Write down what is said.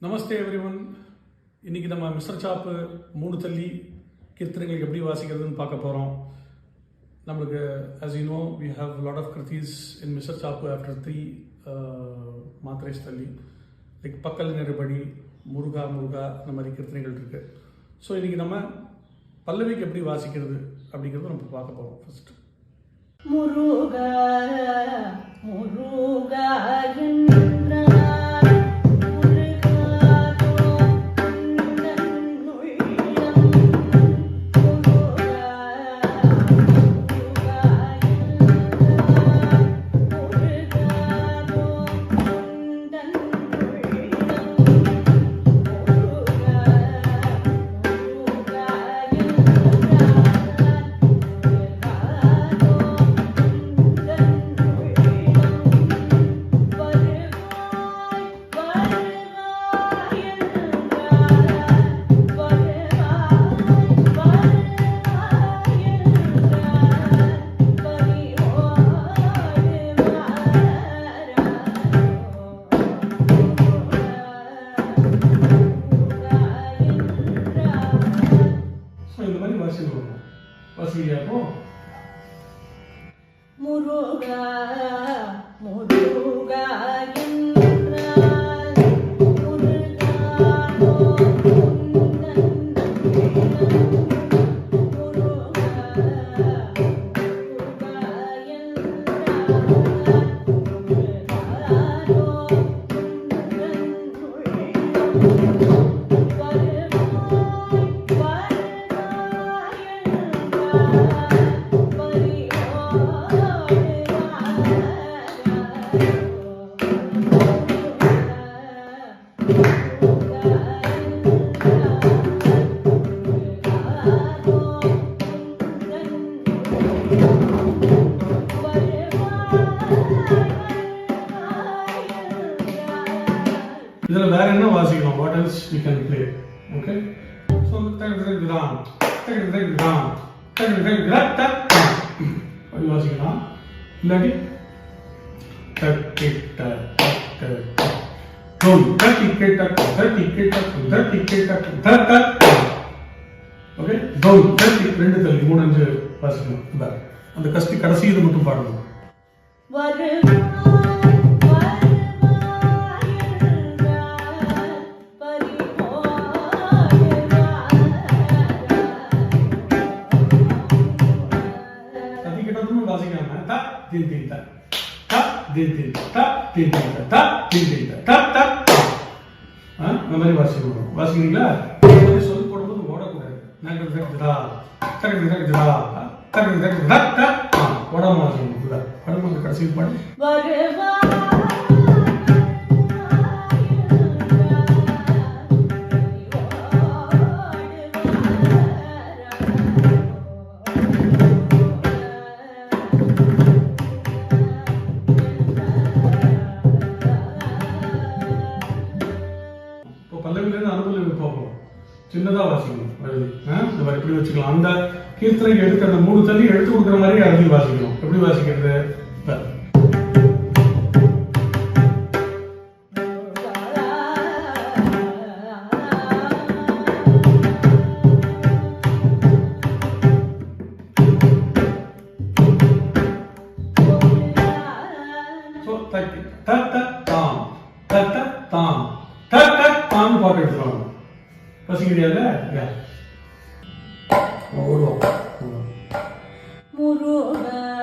நமஸ்தே everyone. இன்றைக்கி நம்ம mister சாப்பு மூணு தள்ளி கீர்த்தனைகளுக்கு எப்படி வாசிக்கிறதுன்னு பார்க்க போகிறோம். நம்மளுக்கு as you know we have lot of kritis in Misra Chapu after 3 மாத்திரேஷ் தள்ளி, லைக் பக்கல் நெருபடி, முருகா முருகா, அந்த மாதிரி கீர்த்தனைகள் இருக்குது. ஸோ இன்றைக்கி நம்ம பல்லவிக்கு எப்படி வாசிக்கிறது அப்படிங்கிறத நம்ம பார்க்க போகிறோம். ஃபர்ஸ்ட் முருகா முருகா முருகா முருகா இதில் வேற என்ன வாசிக்கலாம்? What else we can play? Okay, so தகடதகடான் தகடதகடான் தகடதகடா அப்படி வாசிக்கலாம். இல்லாட்டி தக்கிட்ட தக்க டோன் தக்கிட்ட தக்கிட்ட தக்கிட்ட தக்க. ஓகே, டோன் தக்கி ரெண்டு தள்ளி 3-5 வாசிக்கலாம். அந்த கஷ்டி கடைசி இது மட்டும் பாடணும். அந்த மாதிரி வாசிக்கணும். வாசிக்கிறீங்களா? சொல்லி போடும்போது ஓடக்கூடாது. ஓடாம வாசிக்கணும். படம் கடைசி பாடு. பல்லவிலேருந்து அனுபவி பார்ப்போம். சின்னதாக வாசிக்கணும். இந்த மாதிரி எப்படி வச்சுக்கலாம். அந்த கீர்த்தனைக்கு எடுக்கிற அந்த 3 தள்ளி எடுத்து கொடுக்குற மாதிரி அருவி வாசிக்கணும். எப்படி வாசிக்கிறது? பாட்டு எடுத்துருவாங்க. வசிக்கிறீங்களா? முருகா